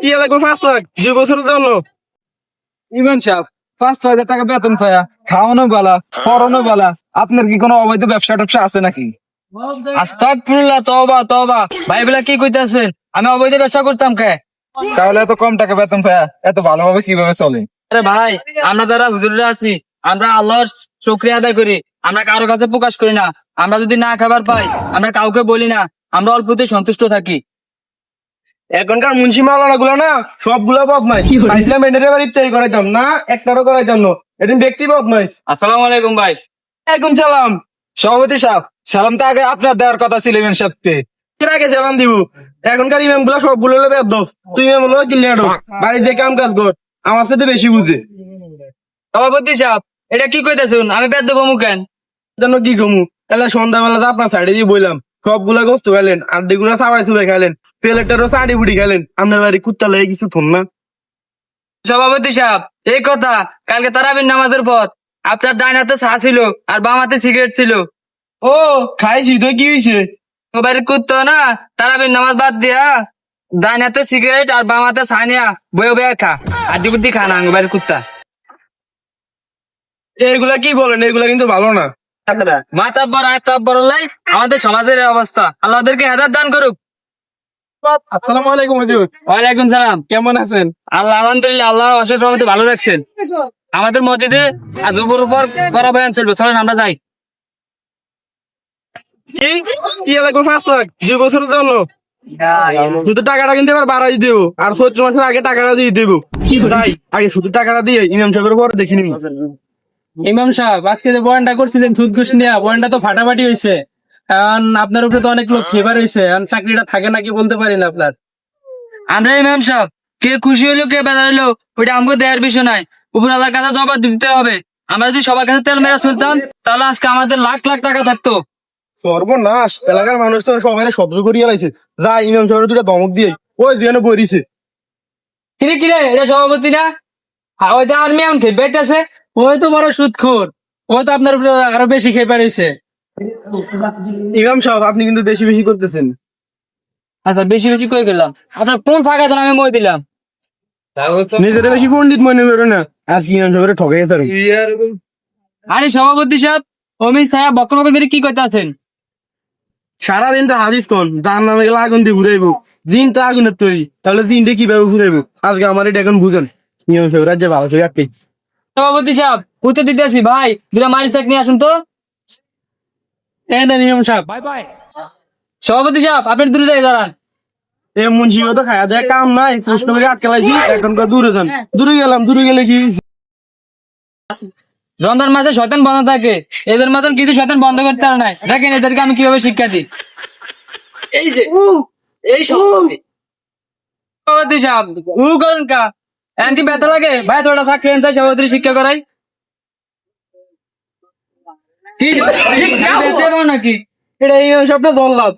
কি লাগবে 5 লাখ 2 বছরের জন্য? ইমান সাহেব 5-6 হাজার টাকা বেতন পায়া খাওয়ানো বালা পড়ানো বালা, আপনার কি কোনো অবৈধ ব্যবসা ট্যাবসা আছে নাকি? আস্তাগফিরুল্লাহ, তওবা তওবা। ভাই বলে কি কইতাছেন? আমি অবৈধ ব্যবসা করতাম কে? তাহলে এত কম টাকা বেতন পায়া এত ভালোভাবে কিভাবে চলে? আরে ভাই, আমরা যারা হুজুররা আছি, আমরা আল্লাহর শুকরিয়া আদায় করি। আমরা কারো কাছে প্রকাশ করি না। আমরা যদি না খাবার পাই, আমরা কাউকে বলি না। আমরা অল্পতে সন্তুষ্ট থাকি। এখনকার মুন্সি মাওলানা গুলো না সবগুলো বদমাই। পাইছিলাম এন্ডারে বাড়ি তৈরি করাইতাম না, একটারও করাইতাম না। এটা ব্যক্তি বদমাই। আসসালামু আলাইকুম ভাই। এখন সালাম। সভাপতি সাহেব, সালাম তো আগে আপনার দেওয়ার কথা ছিল ইমাম সাহেবকে। এর আগে সালাম দিব। এখনকার ইমাম গুলা সবগুলো হলো বেদব। তুই ইমাম হলো কিলিয়ার বাড়িতে কাম কাজ কর, আমার সাথে বেশি বুঝে। সভাপতি সাহেব, এটা কি কইতাছেন? আমি বেদ দেবো মুখেন? জন্য কি কমু এলা সন্ধ্যাবেলা তো আপনার সাইডে দিয়ে বললাম সবগুলা গোস্ত খাইলেন, আড্ডিগুলা চাবাই চুবাই খাইলেন, প্লেটারও চাটি বুড়ি খাইলেন। আপনার বাড়ি কুত্তা লেগে কিছু থন না। সভাপতি সাহেব, এই কথা কালকে তারাবির নামাজের পর আপনার ডান হাতে চা ছিল আর বাম হাতে সিগারেট ছিল। ও খাইছি তো কি হয়েছে? ও বাড়ির কুত্তা না, তারাবির নামাজ বাদ দিয়া ডান হাতে সিগারেট আর বাম হাতে চা নিয়া বয়ে বয়ে খা, আড্ডি বুদ্ধি খা না বাড়ির কুত্তা। এগুলা কি বলেন? এগুলা কিন্তু ভালো না। মাতাব্বর আয়তাব্বর লাই আমাদের সমাজের এই অবস্থা। আল্লাহ ওদেরকে হেদায়েত দান করুক। আসসালামু আলাইকুম হুজুর, ওয়ালাইকুম সালাম। কেমন আছেন? আল্লাহ আলহামদুলিল্লাহ, আল্লাহ অশেষ রহমতে ভালো রাখছেন। আমাদের মসজিদে আজ দুপুর উপর করা বয়ান চলবে, চলেন আমরা যাই। কি কি লাগবে 5 লাখ 2 বছরের জন্য? শুধু টাকাটা কিন্তু এবার বাড়াই দেবো, আর 14 মাসের আগে টাকাটা দিয়ে দেবো। তাই আগে শুধু টাকাটা দিয়ে ইমাম সাহেবের পর দেখে নিবো। ইমাম সাহেব, আজকে যে বয়ানটা করছিলেন সুদ ঘুষ নিয়ে, বয়ানটা তো ফাটাফাটি হয়েছে। এখন আপনার উপরে তো অনেক লোক খেবার হয়েছে, এখন চাকরিটা থাকে নাকি বলতে পারি না আপনার। আমরা ইমাম সাহেব, কে খুশি হইলো কে বেজার হইলো ওইটা আমাকে দেওয়ার বিষয় নাই। উপর আল্লাহর কাছে জবাব দিতে হবে। আমরা যদি সবার কাছে তেল মেরা চলতাম, তাহলে আজকে আমাদের লাখ লাখ টাকা থাকতো। সর্বনাশ, এলাকার মানুষ তো সবাই সহ্য করিয়া লাইছে। যা ইমাম সাহেবের দুটা ধমক দিয়ে ওই যেন বইরিছে। কিরে কিরে, এটা সভাপতি না? ওই যে আর্মি এখন খেয়ে বেঁচেছে। ওই তো বড় সুদখোর, ও তো আপনার উপরে আরো বেশি খেপার হয়েছে। ইমাম সাহেব আপনি কিন্তু বেশি বেশি করতেছেন। আচ্ছা, বেশি বেশি করে গেলাম। আপনার কোন ফাঁকা দেন আমি মই দিলাম? নিজেরা বেশি পন্ডিত মনে করো না, আজকে ইমাম সাহেবের ঠকে গেছে। আরে সভাপতি সাহেব, অমিত সাহেব বক্তব্য করে কি কইতে আছেন? সারাদিন তো হাদিস কোন তার নামে গেলে আগুন দিয়ে ঘুরাইবো। জিন তো আগুনের তৈরি, তাহলে জিনটা কিভাবে ঘুরাইবো? আজকে আমার এটা এখন বুঝেন। ইমাম সাহেব রাজ্যে ভালো করে আটকে। সভাপতি সাহেব, উঠতে দিতে আছি ভাই, দুটা মারি চাক নিয়ে আসুন তো। এ নেন ইমাম সাহেব। সভাপতি সাহেব, আপনি দূরে যাই দাঁড়ান। এ মুন্সিও তো খায়া যায় কাম নাই, প্রশ্ন করে আটকে লাইছি। এখনকার দূরে যান। দূরে গেলাম, দূরে গেলে কি হইছে? রমজান মাসে শয়তান বন্ধ থাকে, এদের মতন কিছু শয়তান বন্ধ করতে পারে না। দেখেন এদেরকে আমি কিভাবে শিক্ষা দিই। এই যে এই সভাপতি সাহেব, করেন কা এমনকি ব্যথা লাগে ভাই, তোরা থাকলেন তাই সভাপতি শিক্ষা করাই কি দেবো নাকি? এটা ইমাম সাহেব না জল্লাদ।